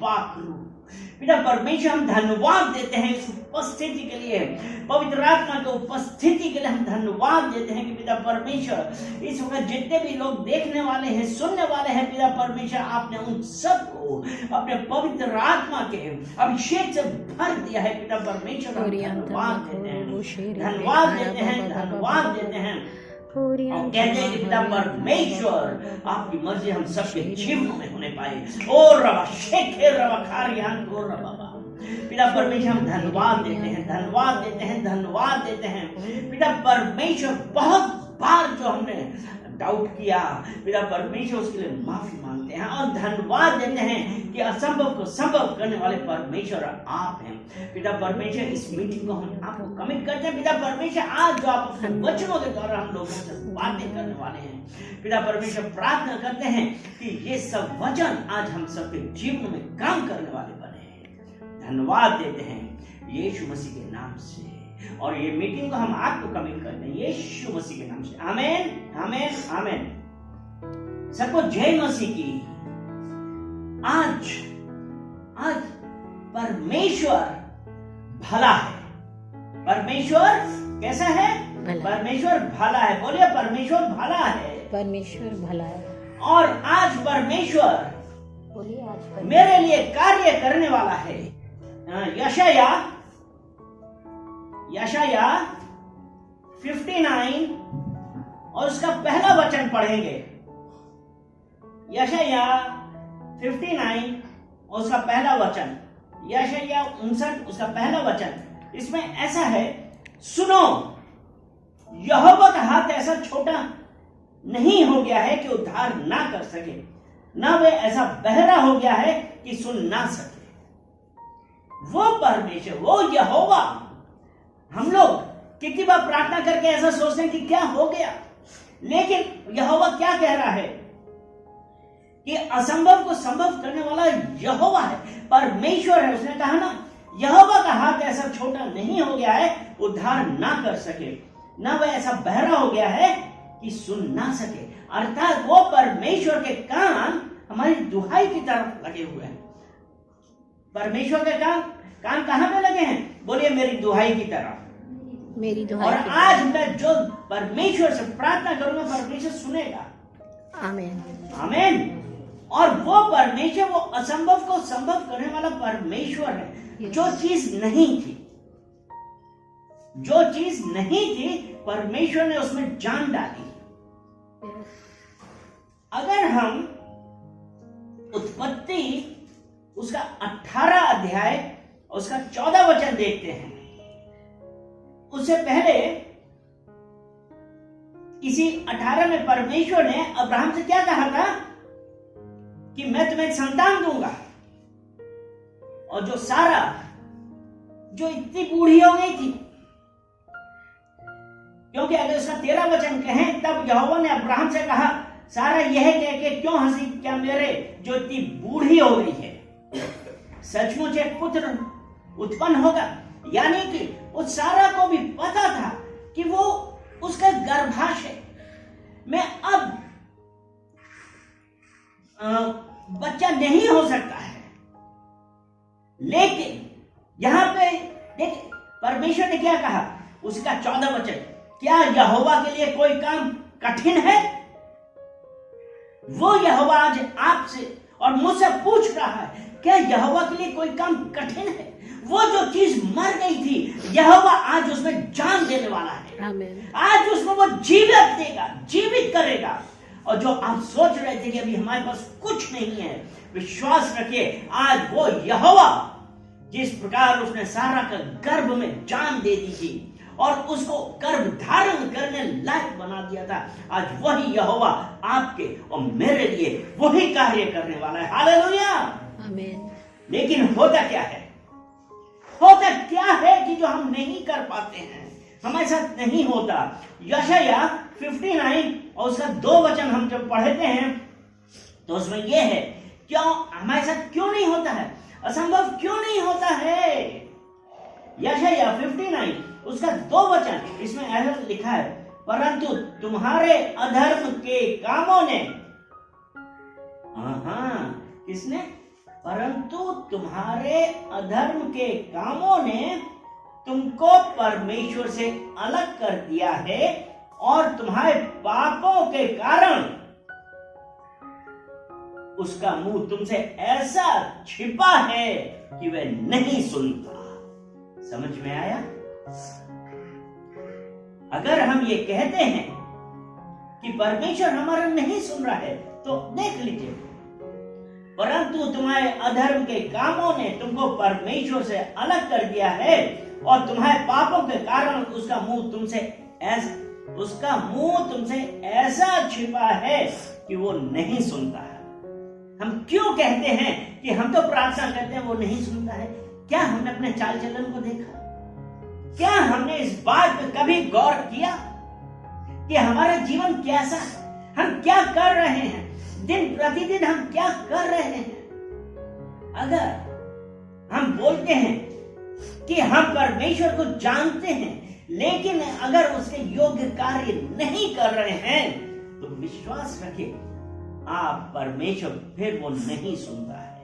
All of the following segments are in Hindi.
पाक रूह। पिता परमेश्वर हम धन्यवाद देते हैं इस उपस्थिति के लिए, पवित्र आत्मा की उपस्थिति के लिए हम धन्यवाद देते हैं कि पिता परमेश्वर इस वक्त जितने भी लोग देखने वाले हैं, सुनने वाले हैं, पिता परमेश्वर आपने उन सबको अपने पवित्र आत्मा के अभिषेक से भर दिया है। पिता परमेश्वर हम धन्यवाद देते हैं, धन्यवाद देते हैं, धन्यवाद देते हैं और कहते हैं कि पिता परमेश्वर आपकी मर्जी हम सबके जीवन में होने पाए। और रवा शेखे रवा खारियान को रवा। पिता परमेश्वर हम धन्यवाद देते हैं, धन्यवाद देते हैं, धन्यवाद देते हैं। पिता परमेश्वर बहुत बार जो हमने डाउट किया, पिता परमेश्वर उसके लिए माफी मांगते हैं और धन्यवाद देते हैं कि असंभव को संभव करने वाले परमेश्वर आप हैं। पिता परमेश्वर इस मीटिंग को हम आपको कमिट करते हैं। पिता परमेश्वर आज जो आप अपने वचनों के द्वारा हम लोगों से बातें करने वाले हैं, पिता परमेश्वर प्रार्थना करते हैं कि ये सब वचन आज हम सबके जीवन में काम करने वाले बने। धन्यवाद देते हैं यीशु मसीह के नाम से, और ये मीटिंग को हम आपको कमिट करते हैं यीशु मसीह के नाम से। आमीन, आमीन, आमीन। सबको जय मसीह की। आज परमेश्वर भला है। परमेश्वर कैसा है? परमेश्वर भला है। बोलिए परमेश्वर भला है। परमेश्वर भला है। और आज परमेश्वर बोलिए आज मेरे लिए कार्य करने वाला है। यशाया 59 और उसका पहला वचन पढ़ेंगे। यशाया 59 और उसका पहला वचन, यशाया 59 उसका पहला वचन। इसमें ऐसा है, सुनो, यहोवा का हाथ ऐसा छोटा नहीं हो गया है कि उद्धार ना कर सके, ना वे ऐसा बहरा हो गया है कि सुन ना सके। वो परमेश्वर, वो यहोवा, हम लोग कितनी बार प्रार्थना करके ऐसा सोचते हैं कि क्या हो गया, लेकिन यहोवा क्या कह रहा है कि असंभव को संभव करने वाला यहोवा है, परमेश्वर है। उसने कहा ना, यहोवा का हाथ ऐसा छोटा नहीं हो गया है उद्धार ना कर सके, ना वह ऐसा बहरा हो गया है कि सुन ना सके। अर्थात वो परमेश्वर के कान हमारी दुहाई की तरफ लगे हुए हैं। परमेश्वर के कान कहां पे लगे हैं? बोलिए मेरी दुहाई की तरफ, मेरी दुहाई। और आज मैं जो परमेश्वर से प्रार्थना करूंगा परमेश्वर सुनेगा। आमीन, आमीन। और वो परमेश्वर, वो असंभव को संभव करने वाला परमेश्वर है। जो चीज नहीं थी, जो चीज नहीं थी, परमेश्वर ने उसमें जान डाली। अगर हम उत्पत्ति उसका 18 अध्याय उसका 14 वचन देखते हैं, उससे पहले इसी 18 में परमेश्वर ने अब्राहम से क्या कहा था कि मैं तुम्हें एक संतान दूंगा। और जो सारा, जो इतनी बूढ़ी हो गई थी, क्योंकि अगर उसका 13 वचन कहें, तब यहोवा ने अब्राहम से कहा, सारा यह कह के क्यों हंसी, क्या मेरे जो इतनी बूढ़ी हो गई है सचमुच एक पुत्र उत्पन्न होगा। यानी कि उस सारा को भी पता था कि वो उसका गर्भाशय में अब बच्चा नहीं हो सकता है। लेकिन यहां पे देख परमेश्वर ने क्या कहा, उसका 14 वचन, क्या यहोवा के लिए कोई काम कठिन है? वो यहोवा आज आपसे और मुझसे पूछ रहा है, क्या यहोवा के लिए कोई काम कठिन है? वो जो चीज मर गई थी, यहोवा आज उसमें जान देने वाला है। आमीन। आज उसमें वो जीवित देगा, जीवित करेगा। और जो आप सोच रहे थे कि अभी हमारे पास कुछ नहीं है, विश्वास रखिए, आज वो यहोवा जिस प्रकार उसने सारा का गर्भ में जान दे दी थी और उसको गर्भ धारण करने लायक बना दिया था, आज वही यहोवा आपके और मेरे लिए वही कार्य करने वाला है। हालेलुया, आमीन। लेकिन होता क्या है, होता क्या है कि जो हम नहीं कर पाते हैं, हमारे साथ नहीं होता। यशाया 59 और उसका 2 वचन हम जब पढ़ते हैं तो उसमें यह है, क्यों हमारे साथ क्यों नहीं होता है, असंभव क्यों नहीं होता है। यशाया 59 उसका 2 वचन, इसमें ऐसा लिखा है, परंतु तुम्हारे अधर्म के कामों ने, किसने? परंतु तुम्हारे अधर्म के कामों ने तुमको परमेश्वर से अलग कर दिया है और तुम्हारे पापों के कारण उसका मुंह तुमसे ऐसा छिपा है कि वह नहीं सुनता। समझ में आया? अगर हम ये कहते हैं कि परमेश्वर हमारा नहीं सुन रहा है तो देख लीजिए, परंतु तुम्हारे अधर्म के कामों ने तुमको परमेश्वर से अलग कर दिया है और तुम्हारे पापों के कारण उसका मुंह तुमसे ऐसा छिपा है कि वो नहीं सुनता है। हम क्यों कहते हैं कि हम तो प्रार्थना करते हैं वो नहीं सुनता है? क्या हमने अपने चाल चलन को देखा? क्या हमने इस बात पे कभी गौर किया कि हमारा जीवन कैसा है? हम क्या कर रहे हैं? दिन प्रतिदिन हम क्या कर रहे हैं? अगर हम बोलते हैं कि हम परमेश्वर को जानते हैं, लेकिन अगर उसके योग्य कार्य नहीं कर रहे हैं, तो विश्वास रखिए आप परमेश्वर फिर वो नहीं सुनता है।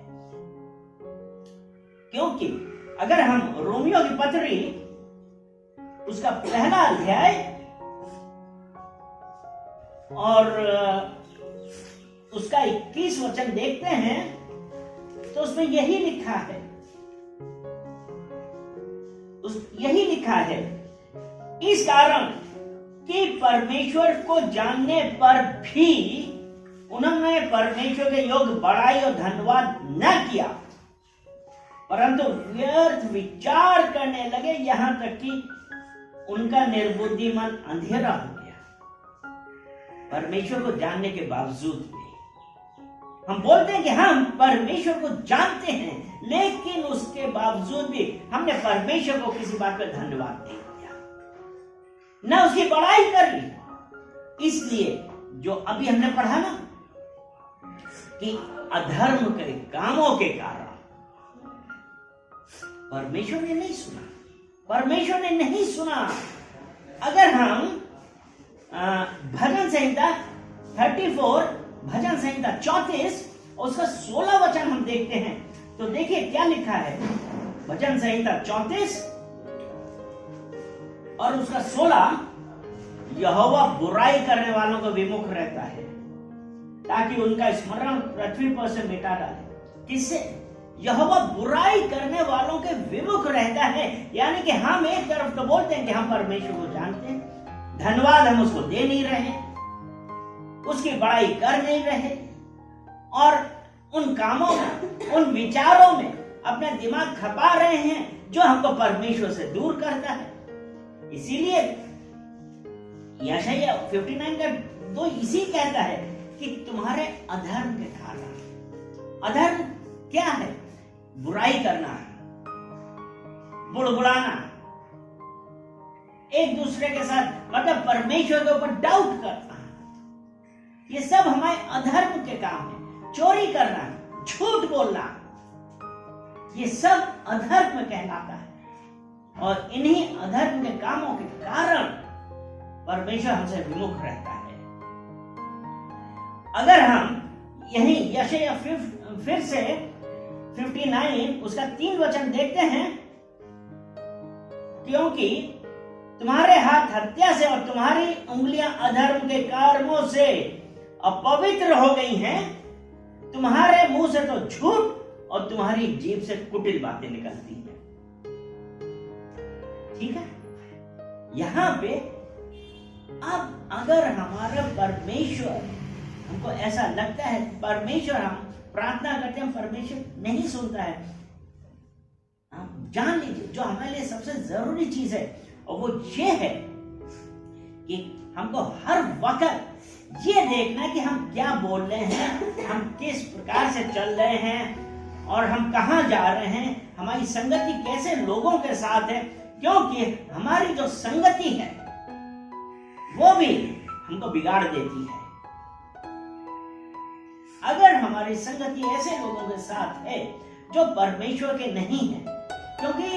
क्योंकि अगर हम रोमियो की पत्री उसका पहला अध्याय और उसका 21 वचन देखते हैं तो उसमें यही लिखा है, इस कारण कि परमेश्वर को जानने पर भी उन्होंने परमेश्वर के योग्य बड़ाई और धन्यवाद न किया, परंतु व्यर्थ विचार करने लगे, यहां तक कि उनका निर्बुद्धि मन अंधेरा हो गया। परमेश्वर को जानने के बावजूद भी हम बोलते हैं कि हम परमेश्वर को जानते हैं, लेकिन उसके बावजूद भी हमने परमेश्वर को किसी बात पर धन्यवाद नहीं दिया, न उसकी बड़ाई करी। इसलिए जो अभी हमने पढ़ा ना कि अधर्म के कामों के कारण परमेश्वर ने नहीं सुना, परमेश्वर ने नहीं सुना। अगर हम भजन संहिता 34, भजन संहिता 34 उसका 16 वचन हम देखते हैं तो देखिए क्या लिखा है। भजन संहिता 34 और उसका 16, यहोवा बुराई करने वालों को विमुख रहता है ताकि उनका स्मरण पृथ्वी पर से मिटा डाले। किससे? यहोवा बुराई करने वालों के विमुख रहता है। यानी कि हम एक तरफ तो बोलते हैं कि हम परमेश्वर को जानते हैं, धन्यवाद हम उसको दे नहीं रहे, उसकी बड़ाई कर नहीं रहे और उन कामों में, उन विचारों में अपना दिमाग खपा रहे हैं जो हमको परमेश्वर से दूर करता है। इसीलिए यशायाह 59 का 2 इसी कहता है कि तुम्हारे अधर्म के कारण, अधर्म क्या है? बुराई करना, बुड़बुड़ाना, एक दूसरे के साथ मतलब परमेश्वर के ऊपर डाउट करना, ये सब हमारे अधर्म के काम है। चोरी करना, झूठ बोलना, ये सब अधर्म कहलाता है और इन्हीं अधर्म के कामों के कारण परमेश्वर हमसे विमुख रहता है। अगर हम यही यशायाह फिर से 59 उसका 3 वचन देखते हैं, क्योंकि तुम्हारे हाथ हत्या से और तुम्हारी उंगलियां अधर्म के कर्मों से अपवित्र हो गई हैं, तुम्हारे मुंह से तो झूठ और तुम्हारी जीभ से कुटिल बातें निकलती हैं। ठीक है? यहां पे अब अगर हमारा परमेश्वर, हमको ऐसा लगता है परमेश्वर, हम प्रार्थना करते हैं परमेश्वर नहीं सुनता है, आप जान लीजिए जो हमारे लिए सबसे जरूरी चीज है और वो ये है कि हमको हर वक्त ये देखना कि हम क्या बोल रहे हैं, हम किस प्रकार से चल रहे हैं और हम कहां जा रहे हैं, हमारी संगति कैसे लोगों के साथ है। क्योंकि हमारी जो संगति है वो भी हमको बिगाड़ देती है। अगर हमारी संगति ऐसे लोगों के साथ है जो परमेश्वर के नहीं है, क्योंकि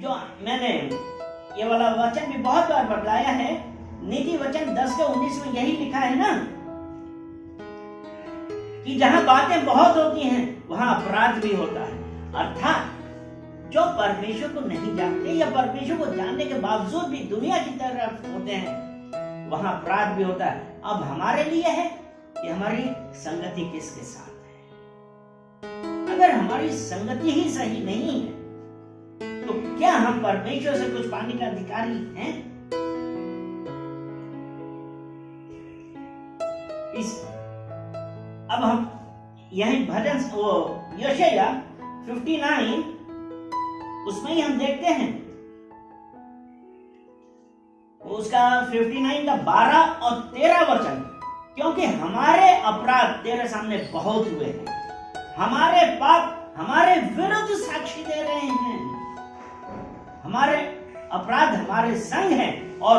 जो मैंने ये वाला वचन भी बहुत बार बतलाया है, नीति वचन 10 के 19 में यही लिखा है ना कि जहां बातें बहुत होती हैं वहां अपराध भी होता है। अर्थात जो परमेश्वर को नहीं जानते या परमेश्वर को जानने के बावजूद भी दुनिया की तरफ होते हैं, वहां अपराध भी होता है। अब हमारे लिए है कि हमारी संगति किसके साथ है। अगर हमारी संगति ही सही नहीं है तो क्या हम परमेश्वर से कुछ पाने का अधिकारी हैं? अब हम यही भजन यशायाह 59 उसमें ही हम देखते हैं, उसका 59 का 12 और 13 वचन, क्योंकि हमारे अपराध तेरे सामने बहुत हुए हैं, हमारे पाप हमारे विरुद्ध साक्षी दे रहे हैं, हमारे अपराध हमारे संग हैं और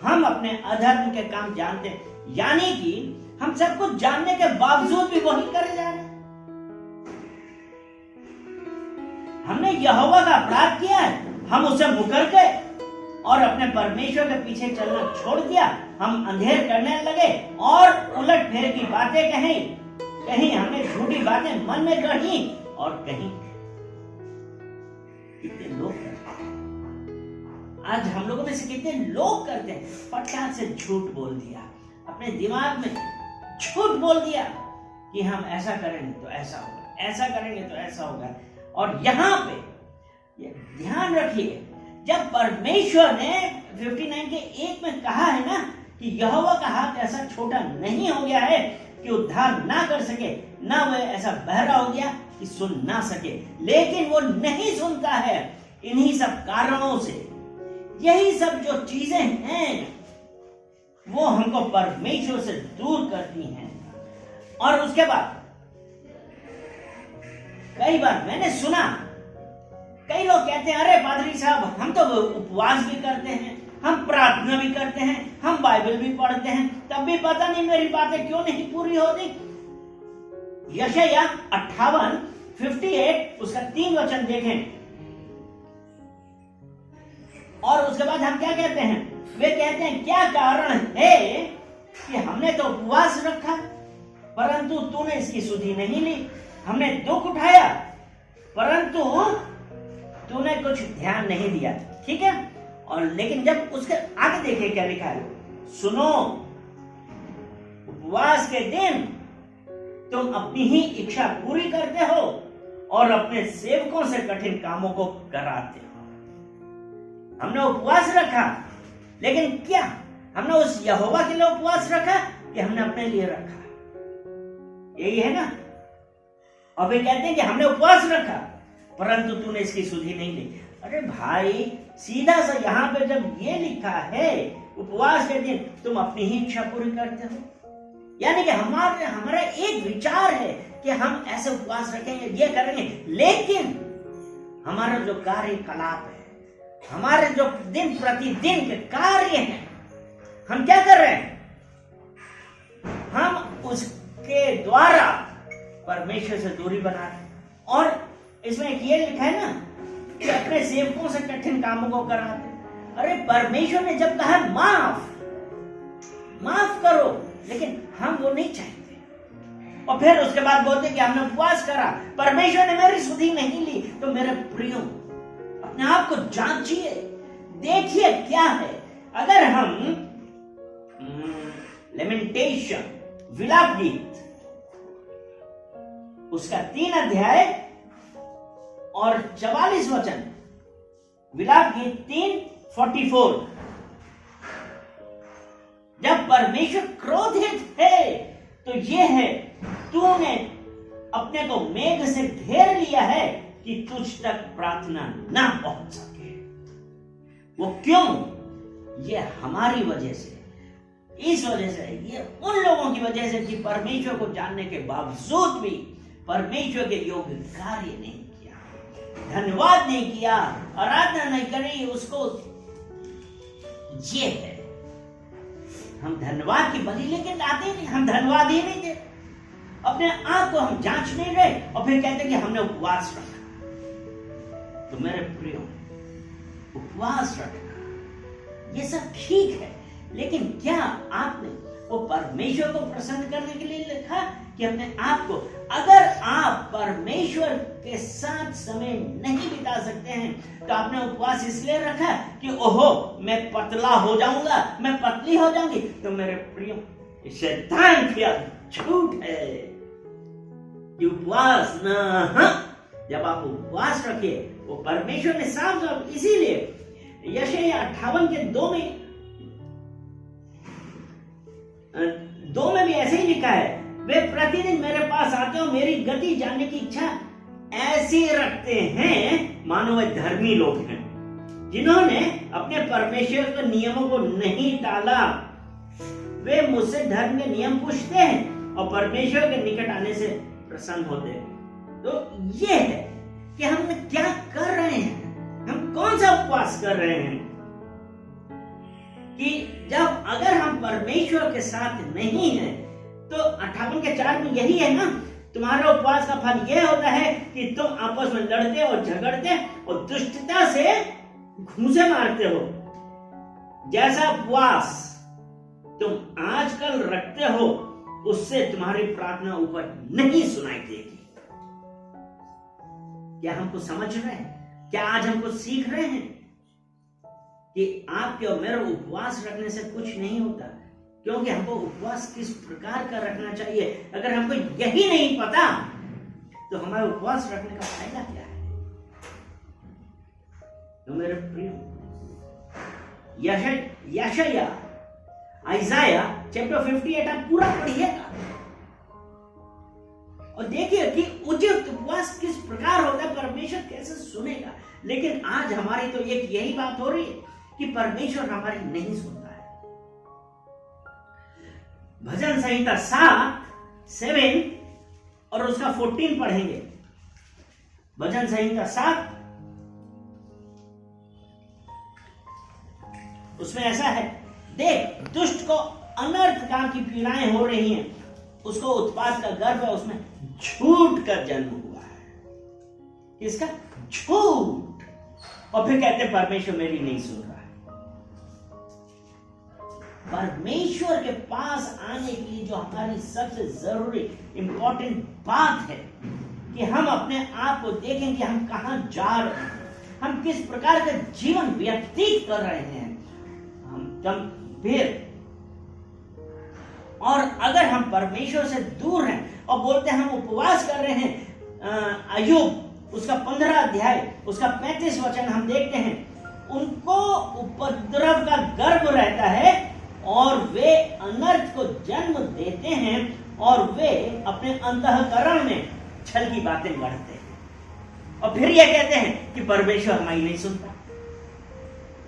हम अपने अधर्म के काम जानते हैं। यानी कि हम सब कुछ जानने के बावजूद भी वही करे जा रहे हैं। हमने यहोवा का अपराध किया है, हम उससे मुकर गए और अपने परमेश्वर के पीछे चलना छोड़ दिया। हम अंधेर करने लगे और उलट फेर की बातें कहीं हमने झूठी बातें मन में गढ़ी और कहीं कितने लोग करते हैं, आज हम लोगों में से कितने लोग करते हैं, फटाक से झूठ बोल दिया, अपने दिमाग में झूठ बोल दिया कि हम ऐसा करेंगे तो ऐसा होगा, ऐसा करेंगे तो ऐसा होगा। और यहां पे ध्यान रखिए, जब परमेश्वर ने 59 के 1 में कहा है ना कि यहोवा का हाथ ऐसा छोटा नहीं हो गया है कि उद्धार ना कर सके, ना वह ऐसा बहरा हो गया कि सुन ना सके, लेकिन वो नहीं सुनता है। इन्हीं सब कारणों से, यही सब जो चीजें हैं वो हमको परमेश्वर से दूर करती हैं। और उसके बाद कई बार मैंने सुना, कई लोग कहते हैं, अरे पादरी साहब हम तो उपवास भी करते हैं, हम प्रार्थना भी करते हैं, हम बाइबल भी पढ़ते हैं, तब भी पता नहीं मेरी बातें क्यों नहीं पूरी होती। यशायाह 58 उसका 3 वचन देखें और उसके बाद हम क्या कहते हैं, वे कहते हैं, क्या कारण है कि हमने तो उपवास रखा परंतु तूने इसकी सुधि नहीं ली, हमने दुख उठाया परंतु तूने कुछ ध्यान नहीं दिया। ठीक है, और लेकिन जब उसके आगे देखिए क्या लिखा है, सुनो उपवास के दिन तुम अपनी ही इच्छा पूरी करते हो और अपने सेवकों से कठिन कामों को कराते हो। हमने उपवास रखा, लेकिन क्या हमने उस यहोवा के लिए उपवास रखा कि हमने अपने लिए रखा? यही है ना। और वे कहते हैं कि हमने उपवास रखा परंतु तूने इसकी सुधि नहीं ली। अरे भाई, सीधा सा यहाँ पे जब ये लिखा है उपवास के दिन तुम अपनी ही इच्छा पूरी करते हो, यानी कि हमारा एक विचार है कि हम ऐसे उपवास रखेंगे, ये करेंगे, लेकिन हमारा जो कार्यकलाप है, हमारे जो दिन प्रतिदिन के कार्य हैं, हम क्या कर रहे हैं? हम उसके द्वारा परमेश्वर से दूरी बना रहे हैं। और इसमें ये लिखा है ना कि अपने सेवकों से कठिन कामों को कराते। अरे परमेश्वर ने जब कहा माफ करो, लेकिन हम वो नहीं चाहते, और फिर उसके बाद बोलते कि हमने उपवास करा, परमेश्वर ने मेरी सुधि नहीं ली। तो मेरे प्रियो, अपने आप को जांचिए, देखिए क्या है। अगर हम लेमेंटेशन विलाप गीत उसका 3 अध्याय और 44 वचन, विलाप गीत 3:44, जब परमेश्वर क्रोधित है तो यह है, तूने अपने को मेघ से घेर लिया है कि तुझ तक प्रार्थना ना पहुंच सके। वो क्यों? ये हमारी वजह से, इस वजह से, ये उन लोगों की वजह से कि परमेश्वर को जानने के बावजूद भी परमेश्वर के योग्य कार्य नहीं किया, धन्यवाद नहीं किया, आराधना नहीं करी। उसको ये है, हम धन्यवाद की बलि लेके लाते नहीं, हम धन्यवाद ही नहीं देते, अपने आप को हम जांच नहीं रहे और फिर कहते कि हमने उपवास रखा। तो मेरे प्रियो, उपवास रखना ये सब ठीक है, लेकिन क्या आपने वो परमेश्वर को प्रसन्न करने के लिए लिखा कि अपने आप को, अगर आप परमेश्वर के साथ समय नहीं बिता सकते हैं तो आपने उपवास इसलिए रखा कि ओहो मैं पतला हो जाऊंगा, मैं पतली हो जाऊंगी। तो मेरे प्रियो, शैतान की झूठ है कि उपवास न, जब आप उपवास रखिए, वो परमेश्वर ने साफ साफ, इसीलिए यशायाह 58 के 2 में भी ऐसे ही लिखा है, वे प्रतिदिन मेरे पास आते हो, मेरी गति जानने की इच्छा ऐसी रखते हैं मानो वे धर्मी लोग हैं, जिन्होंने अपने परमेश्वर के नियमों को नहीं टाला। वे मुझसे धर्म के नियम पूछते हैं और परमेश्वर के निकट आने से प्रसन्न होते हैं। तो ये है कि हम क्या कर रहे हैं, हम कौन सा उपवास कर रहे हैं, कि जब अगर हम परमेश्वर के साथ नहीं हैं तो 58 के 4 में यही है ना, तुम्हारा उपवास का फल यह होता है कि तुम आपस में लड़ते और झगड़ते और दुष्टता से घूंसे मारते हो। जैसा उपवास तुम आजकल रखते हो उससे तुम्हारी प्रार्थना ऊपर नहीं सुनाई देगी। क्या हमको समझ रहे हैं? क्या आज हमको सीख रहे हैं कि आपके और मेरे उपवास रखने से कुछ नहीं होता? क्योंकि हमको उपवास किस प्रकार का रखना चाहिए, अगर हमको यही नहीं पता तो हमारे उपवास रखने का फायदा क्या है? तो मेरे प्रिय, यशायाह आइज़ाया चैप्टर 58 आप पूरा पढ़िएगा और देखिए कि उचित उपवास किस प्रकार होता है, परमेश्वर कैसे सुनेगा। लेकिन आज हमारी तो एक यही बात हो रही है कि परमेश्वर हमारी नहीं सुनता है। भजन संहिता 7 और उसका 14 पढ़ेंगे। भजन संहिता 7 उसमें ऐसा है, देख दुष्ट को अनर्थ की पीड़ाएं हो रही हैं, उसको उत्पात का गर्भ है, उसमें झूठ का जन्म हुआ है। किसका? झूठ। और फिर कहते परमेश्वर मेरी नहीं सुन रहा है। परमेश्वर के पास आने के लिए जो हमारी सबसे जरूरी इंपॉर्टेंट बात है कि हम अपने आप को देखें कि हम कहां जा रहे हैं, हम किस प्रकार का जीवन व्यतीत कर रहे हैं, हम गंभीर। और अगर हम परमेश्वर से दूर हैं और बोलते हैं हम उपवास कर रहे हैं, अय्यूब उसका 15 अध्याय उसका 35 वचन हम देखते हैं, उनको उपद्रव का गर्भ रहता है और वे अनर्थ को जन्म देते हैं और वे अपने अंतःकरण में छल की बातें गढ़ते हैं और फिर ये कहते हैं कि परमेश्वर हमारी नहीं सुनता।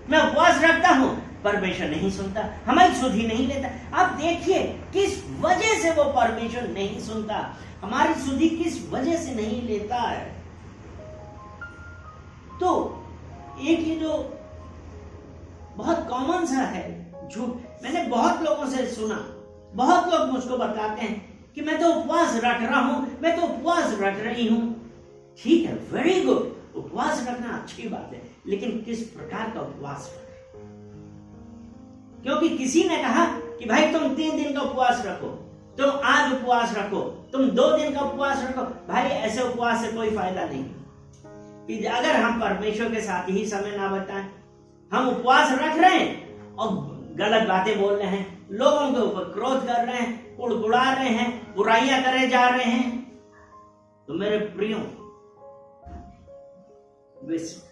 मैं उपवास रखता हूं, परमेश्वर नहीं सुनता, हमारी सुधि नहीं लेता। आप देखिए किस वजह से वो परमेश्वर नहीं सुनता, हमारी सुधि किस वजह से नहीं लेता है। तो एक ये जो बहुत कॉमन सा है झूठ, मैंने बहुत लोगों से सुना, बहुत लोग मुझको बताते हैं कि मैं तो उपवास रख रहा हूं, मैं तो उपवास रख रही हूं। ठीक है, वेरी गुड, उपवास रखना अच्छी बात है, लेकिन किस प्रकार का उपवास रखें? क्योंकि किसी ने कहा कि भाई तुम 3 दिन का उपवास रखो, तुम आज उपवास रखो, तुम 2 दिन का उपवास रखो। भाई ऐसे उपवास से कोई फायदा नहीं कि अगर हम परमेश्वर के साथ ही समय ना बिताएं। हम उपवास रख रहे हैं और गलत बातें बोल रहे हैं, लोगों के ऊपर क्रोध कर रहे हैं, कुड़कुड़ा रहे हैं, बुराइयां करे जा रहे हैं। तो मेरे प्रियो,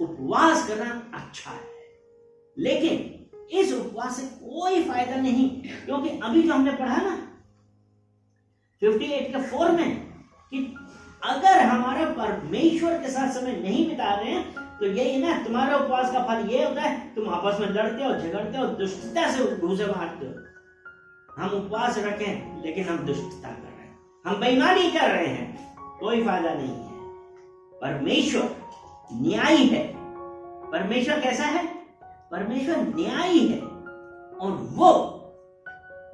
उपवास करना अच्छा है, लेकिन इस उपवास से कोई फायदा नहीं। क्योंकि अभी जो हमने पढ़ा ना 58 के 4 में कि अगर हमारा परमेश्वर के साथ समय नहीं बिता रहे हैं तो यही ना, तुम्हारा उपवास का फल ये होता है, तुम आपस में लड़ते हो, झगड़ते हो, दुष्टता से घूंसे मारते हो। हम उपवास रखें लेकिन हम दुष्टता कर रहे हैं, हम बेईमानी कर रहे हैं, कोई फायदा नहीं है। परमेश्वर न्यायी है। परमेश्वर कैसा है? परमेश्वर न्यायी है और वो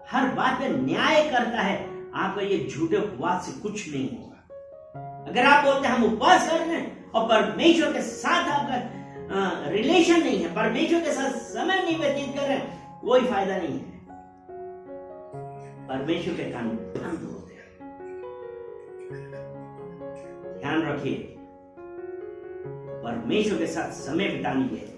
हर बात पे न्याय करता है। आपका ये झूठे उपवास से कुछ नहीं होगा। अगर आप बोलते हैं हम उपवास कर रहे हैं और परमेश्वर के साथ आपका रिलेशन नहीं है, परमेश्वर के साथ समय नहीं व्यतीत कर रहे हैं, कोई फायदा नहीं है। परमेश्वर के कान बंद होते हैं। रखिए, परमेश्वर के साथ समय बिताइए।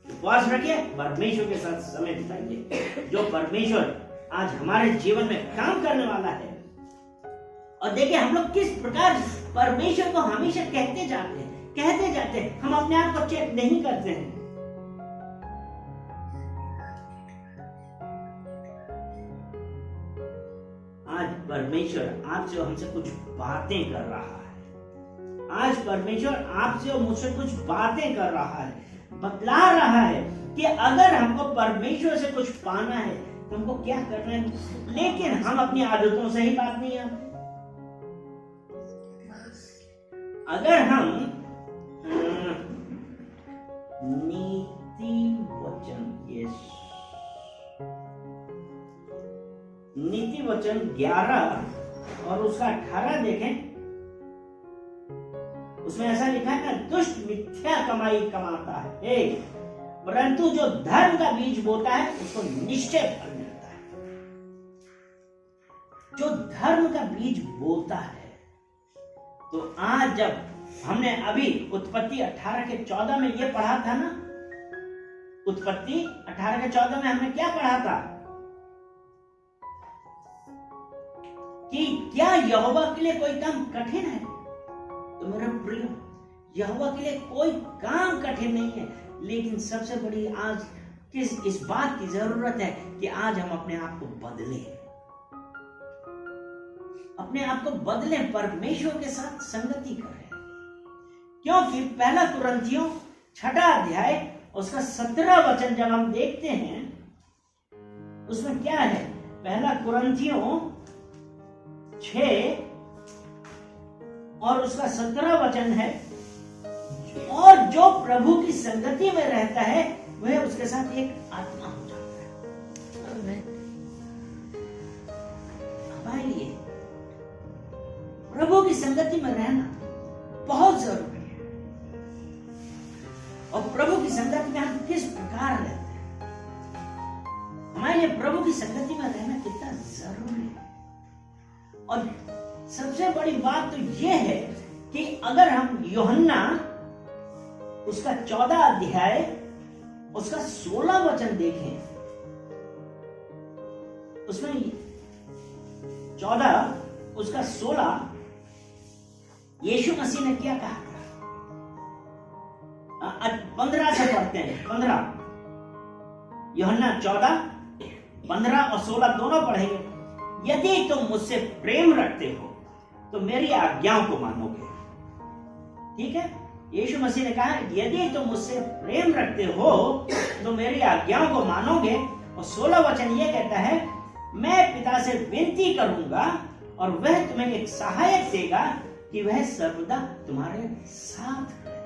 उपवास रखिए, परमेश्वर के साथ समय बिताइए। जो परमेश्वर आज हमारे जीवन में काम करने वाला है। और देखिए हम लोग किस प्रकार परमेश्वर को हमेशा कहते जाते हैं, हम अपने आप को चेक नहीं करते हैं। आज परमेश्वर आपसे और हमसे कुछ बातें कर रहा है। आज परमेश्वर आपसे और मुझसे कुछ बातें कर रहा है, बतला रहा है कि अगर हमको परमेश्वर से कुछ पाना है तो हमको क्या करना है। लेकिन हम अपनी आदतों से ही बात नहीं आती। अगर हम नीति वचन 11 और उसका 18 देखें, उसमें ऐसा लिखा है ना, दुष्ट मिथ्या कमाई कमाता है, परंतु जो धर्म का बीज बोता है उसको निश्चय फल मिलता है। जो धर्म का बीज बोता है, तो आज जब हमने अभी उत्पत्ति 18 के 14 में ये पढ़ा था ना, उत्पत्ति 18 के 14 में हमने क्या पढ़ा था कि क्या यहोवा के लिए कोई काम कठिन है। तो मेरे प्रिय, यहोवा के लिए कोई काम कठिन नहीं है, लेकिन सबसे बड़ी आज इस बात की जरूरत है कि आज हम अपने आप को बदलें, अपने आप को बदलें, परमेश्वर के साथ संगति करें। क्योंकि पहला कुरिन्थियों 6 अध्याय उसका 17 वचन जब हम देखते हैं, उसमें क्या है, पहला कुरिन्थियों 6 और उसका 17 वचन है, और जो प्रभु की संगति में रहता है वह उसके साथ एक आत्मा हो जाता है। हमारे लिए प्रभु की संगति में रहना बहुत जरूरी है। और प्रभु की संगति में हम किस प्रकार रहते हैं, हमारे लिए प्रभु की संगति में रहना कितना जरूरी है। और सबसे बड़ी बात तो यह है कि अगर हम यूहन्ना उसका 14 अध्याय उसका 16 वचन देखें, उसमें 14 उसका 16 यीशु मसीह ने क्या कहा, 15 से पढ़ते हैं। 15 यूहन्ना 14 15 और 16 दोनों पढ़ेंगे। यदि तुम मुझसे प्रेम रखते हो तो मेरी आज्ञाओं को मानोगे। ठीक है, यीशु मसीह ने कहा यदि तुम मुझसे प्रेम रखते हो तो मेरी आज्ञाओं को मानोगे। और 16 वचन ये कहता है, मैं पिता से विनती करूंगा और वह तुम्हें एक सहायक देगा कि वह सर्वदा तुम्हारे साथ रहे।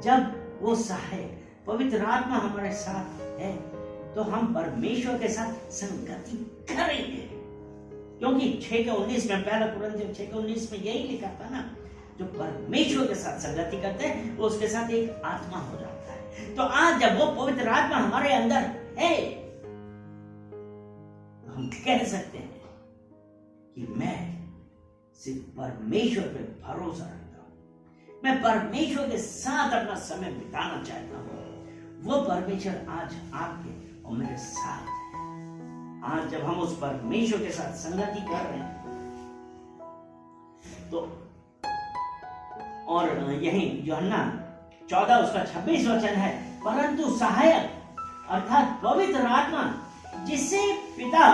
जब वो सहायक पवित्र आत्मा हमारे साथ है तो हम परमेश्वर के साथ संगति करेंगे। क्योंकि 6:19 में, पहला कुरिन्थियों 6:19 में यही लिखा था ना, जो परमेश्वर के साथ संगति करते हैं वो उसके साथ एक आत्मा हो जाता है। तो आज जब वो पवित्र आत्मा हमारे अंदर है तो हम कह सकते हैं कि मैं सिर्फ परमेश्वर पे भरोसा रखता हूं, मैं परमेश्वर के साथ अपना समय बिताना चाहता हूं। वो परमेश्वर आज आपके और मेरे साथ है। आज जब हम उस परमेश्वर के साथ संगति कर रहे हैं तो, और यही यूहन्ना 14 उसका 26 वचन है, परंतु सहायक अर्थात पवित्र आत्मा जिसे पिता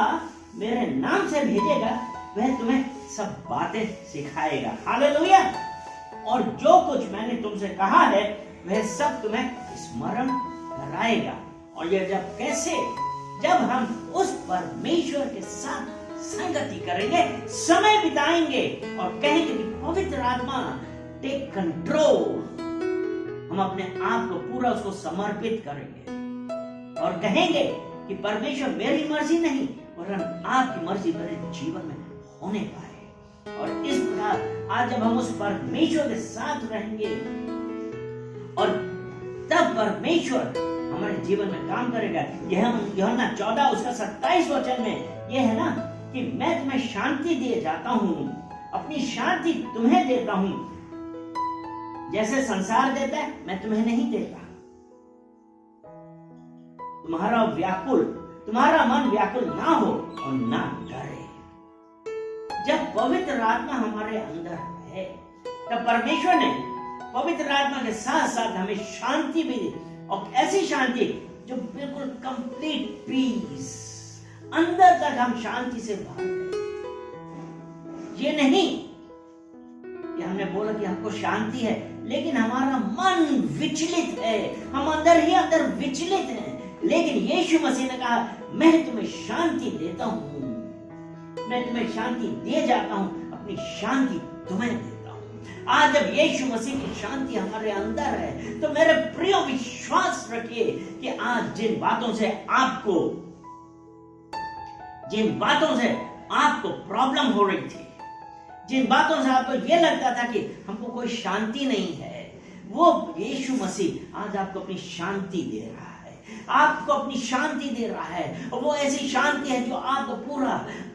मेरे नाम से भेजेगा वह तुम्हें सब बातें सिखाएगा। हालेलुया। और जो कुछ मैंने तुमसे कहा है वह सब तुम्हें स्मरण कराएगा। और यह जब कैसे, जब हम उस परमेश्वर के साथ संगति करेंगे, समय बिताएंगे और कहेंगे कि पवित्र आत्मा टेक कंट्रोल, हम अपने आप को पूरा उसको समर्पित करेंगे और कहेंगे कि परमेश्वर मेरी मर्जी नहीं वरन आपकी मर्जी मेरे जीवन में होने पाए। और इस प्रकार आज जब हम उस परमेश्वर के साथ रहेंगे और तब परमेश्वर हमारे जीवन में काम करेगा। यह यूहन्ना 14 उसका 27 वचन में यह है ना कि मैं तुम्हें शांति दिए जाता हूं, अपनी शांति तुम्हें देता हूं, जैसे संसार देता है मैं तुम्हें नहीं देता। तुम्हारा मन व्याकुल ना हो और ना डरे। जब पवित्र आत्मा हमारे अंदर है तब परमेश्वर ने पवित्र आत्मा के साथ साथ हमें शांति भी दी, और ऐसी शांति जो बिल्कुल कंप्लीट पीस, अंदर तक हम शांति से भर गए। ये नहीं कि हमने बोला कि हमको शांति है लेकिन हमारा मन विचलित है, हम अंदर ही अंदर विचलित हैं। लेकिन यीशु मसीह ने कहा मैं तुम्हें शांति देता हूं, मैं तुम्हें शांति दे जाता हूं, अपनी शांति तुम्हें देता हूं। आज जब यीशु मसीह की शांति हमारे अंदर है तो मेरे प्रिय विश्वास रखिए कि आज जिन बातों से आपको प्रॉब्लम हो रही थी, जिन बातों से आपको यह लगता था कि हमको कोई शांति नहीं है, वो यीशु मसीह आज आपको अपनी शांति दे रहा है, आपको अपनी शांति दे रहा है। और वो ऐसी शांति है जो आपको पूरा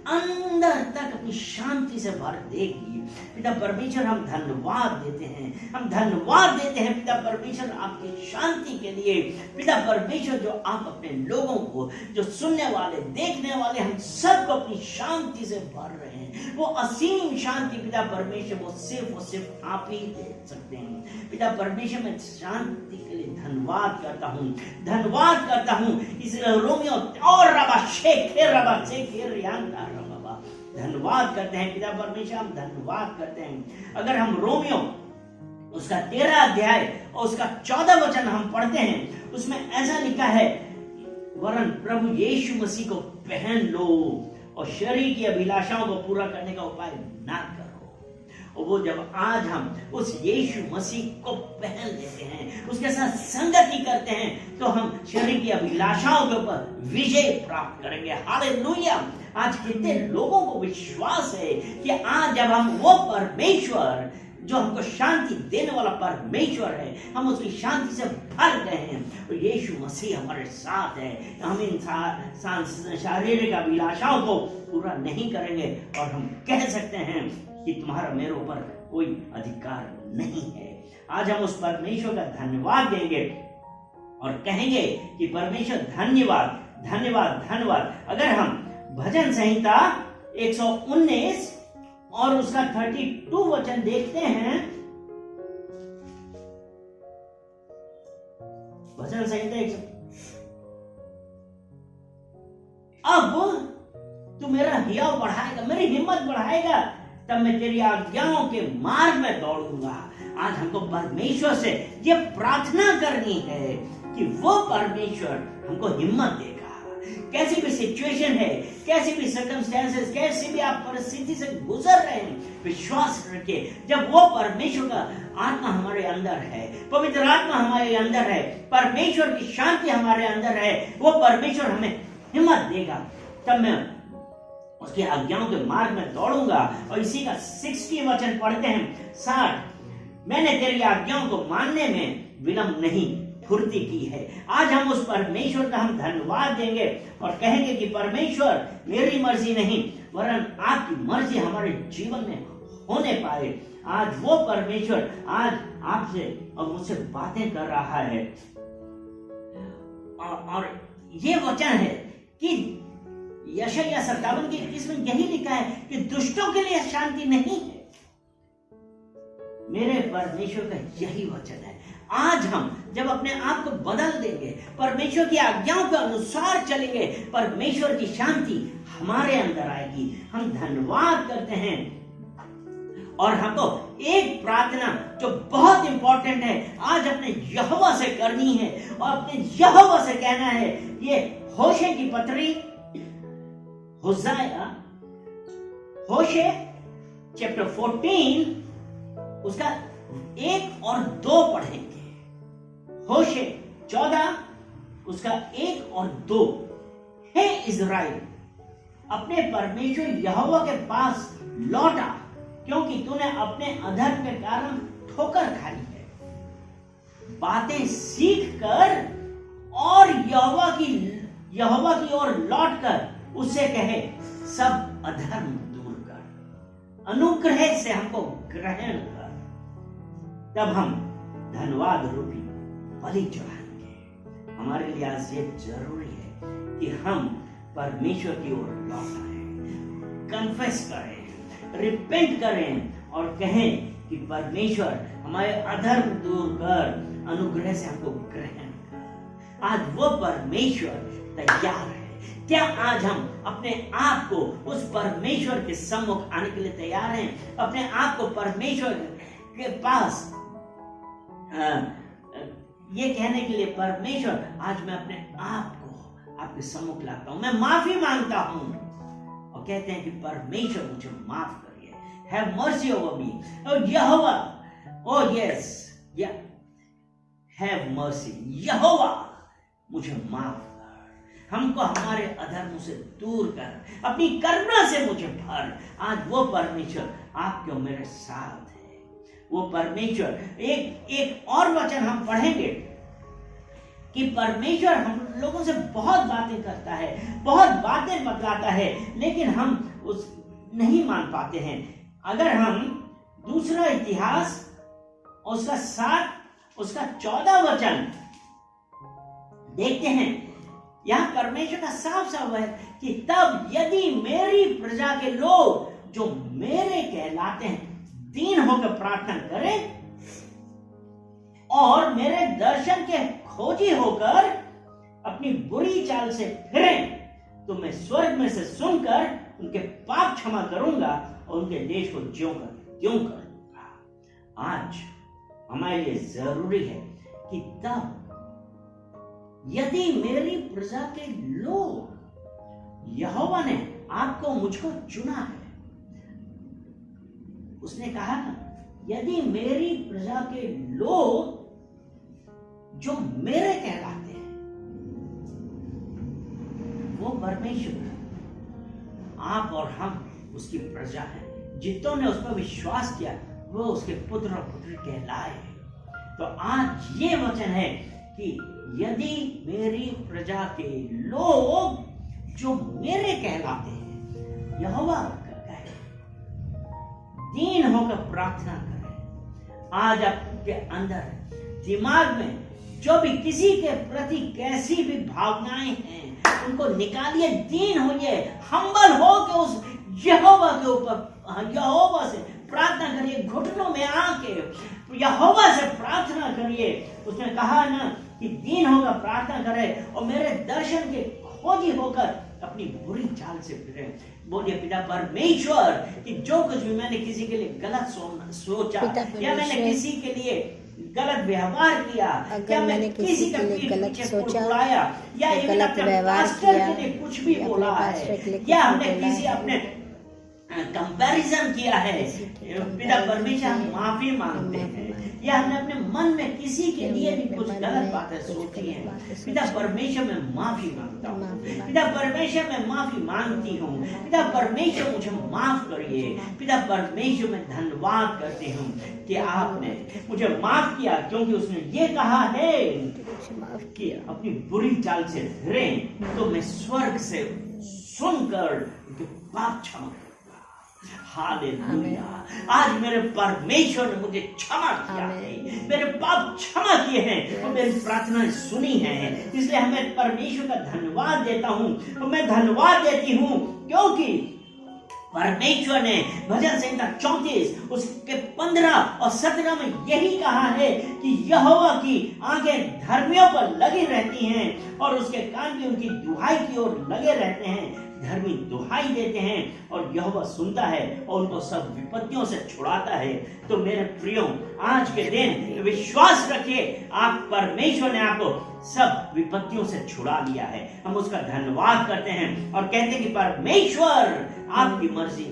अंदर तक अपनी शांति से भर देगी। पिता परमेश्वर हम धन्यवाद देते हैं, हम धन्यवाद देते हैं पिता परमेश्वर आपकी शांति के लिए। पिता परमेश्वर जो आप अपने लोगों को, जो सुनने वाले देखने वाले, हम सबको अपनी शांति से भर रहे हैं। वो असीम शांति पिता परमेश्वर वो सिर्फ आप ही दे सकते हैं। पिता परमेश्वर मैं शांति के लिए धन्यवाद करता हूँ, धन्यवाद करता हूँ। इस रोमियो और रबा शेखेर धन्यवाद करते हैं पिता परमेश्वर, हम धन्यवाद करते हैं। अगर हम रोमियो उसका 13 अध्याय और उसका 14 वचन हम पढ़ते हैं, उसमें ऐसा लिखा है, वरन प्रभु यीशु मसीह को पहन लो और शरीर की अभिलाषाओं को पूरा करने का उपाय ना करो। और वो जब आज हम उस यीशु मसीह को पहन लेते हैं, उसके साथ संगति करते हैं, तो हम शरीर की अभिलाषाओं के ऊपर विजय प्राप्त करेंगे। हालेलुया। आज कितने लोगों को विश्वास है कि आज जब हम वो परमेश्वर जो हमको शांति देने वाला परमेश्वर है, हम उसकी शांति से भर गए हैं, और यीशु मसीह हमारे साथ है, हम इन शारीरिक अभिलाषाओं को पूरा नहीं करेंगे और हम कह सकते हैं कि तुम्हारा मेरे ऊपर कोई अधिकार नहीं है। आज हम उस परमेश्वर का धन्यवाद देंगे और कहेंगे कि परमेश्वर धन्यवाद धन्यवाद धन्यवाद। अगर हम भजन संहिता 119 और उसका 32 वचन देखते हैं, भजन संहिता अब तू मेरा हियाव बढ़ाएगा, मेरी हिम्मत बढ़ाएगा, तब मैं तेरी आज्ञाओं के मार्ग में दौड़ूंगा। आज हमको परमेश्वर से ये प्रार्थना करनी है कि वो परमेश्वर हमको हिम्मत देगा। कैसी भी सिचुएशन है, कैसी भी सर्कमस्टेंसेस, कैसी भी आप परिस्थिति से गुजर रहे हैं, विश्वास रखिए जब वो परमेश्वर का आत्मा हमारे अंदर है, पवित्र आत्मा हमारे अंदर है, परमेश्वर की शांति हमारे अंदर है, वो परमेश्वर हमें हिम्मत देगा, तब मैं उसकी आज्ञाओं के मार्ग में दौड़ूंगा। और इसी का 60 वचन पढ़ते हैं, 60, मैंने तेरी आज्ञाओं को मानने में विलंब नहीं, फुर्ती की है। आज हम उस परमेश्वर का हम धन्यवाद देंगे और कहेंगे कि परमेश्वर मेरी मर्जी नहीं वरन आपकी मर्जी हमारे जीवन में होने पाए। आज वो परमेश्वर आज आपसे और मुझसे बातें कर रहा है, और ये वचन है कि यशायाह 57 की इसमें यही लिखा है कि दुष्टों के लिए शांति नहीं है। मेरे परमेश्वर का यही वचन है। आज हम जब अपने आप को बदल देंगे, परमेश्वर की आज्ञाओं के अनुसार चलेंगे, परमेश्वर की शांति हमारे अंदर आएगी। हम धन्यवाद करते हैं। और हमको एक प्रार्थना जो बहुत इंपॉर्टेंट है आज अपने यहोवा से करनी है और अपने यहोवा से कहना है। ये होशे की पत्री, होशे चैप्टर 14 उसका 1 और 2 पढ़ेंगे। होशे 14 उसका 1 और 2। हे इज़राइल, अपने परमेश्वर यहोवा के पास लौटा, क्योंकि तूने अपने अधर्म के कारण ठोकर खाई है। बातें सीख कर और यहोवा की ओर लौट कर उससे कहे, सब अधर्म दूर कर। अनुग्रह से हमको ग्रहण कर, तब हम धन्यवाद रूपी बलि चढ़ाएंगे। हमारे लिए आज ये जरूरी है कि हम परमेश्वर की ओर लौट आए, कन्फेस करें, रिपेंट करें और कहें कि परमेश्वर हमारे अधर्म दूर कर, अनुग्रह से हमको ग्रहण कर। आज वो परमेश्वर तैयार है। क्या आज हम अपने आप को उस परमेश्वर के सम्मुख आने के लिए तैयार हैं? अपने आप को परमेश्वर के पास ये कहने के लिए, परमेश्वर आज मैं अपने आप को आपके सम्मुख लाता हूं, मैं माफी मांगता हूं, और कहते हैं कि परमेश्वर मुझे माफ करिए, हैव मर्सी ओवर मी। और यहोवा, ओह यस, हैव मर्सी, यहोवा मुझे माफ कर, हमको हमारे अधर्मों से दूर कर, अपनी करुणा से मुझे भर। आज वो परमेश्वर आपके और मेरे साथ है। वो परमेश्वर, एक और वचन हम पढ़ेंगे कि परमेश्वर हम लोगों से बहुत बातें करता है, बहुत बातें बतलाता है, लेकिन हम उस नहीं मान पाते हैं। अगर हम दूसरा इतिहास उसका 7 उसका 14 वचन देखते हैं, यहां परमेश्वर का साफ साफ है कि तब यदि मेरी प्रजा के लोग जो मेरे कहलाते हैं दीन होकर प्रार्थना करें और मेरे दर्शन के खोजी होकर अपनी बुरी चाल से फिरें, तो मैं स्वर्ग में से सुनकर उनके पाप क्षमा करूंगा और उनके देश को ज्यों कर त्यों कर दूंगा। आज हमारे लिए जरूरी है कि तब यदि मेरी प्रजा के लोग, यहोवा ने आपको मुझको चुना है, उसने कहा ना, यदि मेरी प्रजा के लोग जो मेरे कहलाते हैं, वो परमेश्वर, आप और हम उसकी प्रजा हैं। जितनों ने उस पर विश्वास किया वो उसके पुत्र और पुत्री कहलाए। तो आज ये वचन है कि यदि मेरी प्रजा के लोग जो मेरे कहलाते हैं, यहोवा कहे, दीन होकर प्रार्थना करें। आज आपके अंदर दिमाग में जो भी किसी के प्रति कैसी भी भावनाएं हैं, उनको निकालिए, दीन होइए, हम्बल हो के उस यहोवा के ऊपर, यहोवा से प्रार्थना करिए, घुटनों में आके यहोवा से प्रार्थना करिए। उसने कहा ना कि दीन होकर प्रार्थना करे और मेरे दर्शन के खोजी होकर अपनी बुरी चाल से फिरे। बोलिए पिता परमेश्वर कि जो कुछ भी मैंने किसी के लिए गलत सोचा, या मैंने किसी के लिए गलत व्यवहार किया, या मैंने किसी का गलत सोचा, या गलत व्यवहार किया, कुछ भी बोला है, या हमने किसी अपने कंपैरिजन किया है, पिता परमेश्वर हम माफी मांगते हैं, या हमने अपने मन में किसी के लिए भी कुछ गलत बातें सोची हैं, पिता परमेश्वर मैं माफी मांगता हूँ, पिता परमेश्वर मैं माफी मांगती हूँ, पिता परमेश्वर मुझे माफ करिए। पिता परमेश्वर मैं धन्यवाद करती हूँ कि आपने मुझे माफ किया, क्योंकि उसने ये कहा है कि अपनी बुरी चाल से फिरें तो मैं स्वर्ग से सुनकर उनके पाप क्षमा। हालेलुया। आज मेरे परमेश्वर ने मुझे क्षमा किया है, मेरे पाप क्षमा किए हैं और मेरी प्रार्थनाएं सुनी हैं, इसलिए हमें परमेश्वर का धन्यवाद देता हूं। और मैं धन्यवाद देती हूं क्योंकि परमेश्वर ने भजन संहिता 34 उसके 15 और 17 में यही कहा है कि यहोवा की आंखें धर्मियों पर लगी रहती हैं और उसके कान भी उनकी दुहाई की ओर लगे रहते हैं। धर्मी दुहाई देते हैं और यहोवा सुनता है और उनको सब विपत्तियों से छुड़ाता है। तो मेरे प्रियो, आज के दिन विश्वास रखिए, आप परमेश्वर ने आपको सब विपत्तियों से छुड़ा लिया है। हम उसका धन्यवाद करते हैं और कहते हैं कि परमेश्वर आपकी मर्जी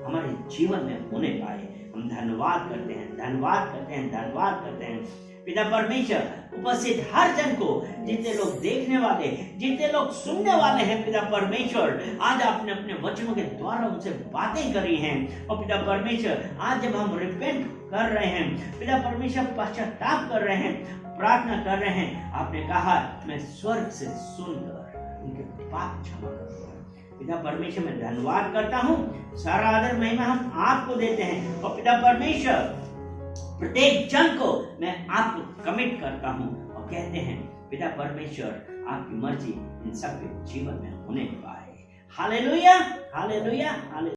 हमारे जीवन में होने पाए। हम धन्यवाद करते हैं, धन्यवाद करते हैं, धन्यवाद करते हैं। पिता परमेश्वर उपस्थित हर जन को, जितने लोग देखने वाले, जितने लोग सुनने वाले हैं, पिता परमेश्वर आज आपने अपने वचनों के द्वारा उनसे बातें करी हैं। और पिता परमेश्वर आज जब हम रिपेंट कर रहे हैं, पिता परमेश्वर पश्चाताप कर रहे हैं, प्रार्थना कर रहे हैं, आपने कहा मैं स्वर्ग से सुनकर उनके पाप क्षमा करूंगा। पिता परमेश्वर मैं धन्यवाद करता हूँ, सारा आदर महिमा हम आपको देते हैं। और पिता परमेश्वर प्रत्येक जन को मैं आपको कमिट करता हूँ और कहते हैं पिता परमेश्वर आपकी मर्जी इन सबके जीवन में होने पाए। Hallelujah, hallelujah, hallelujah.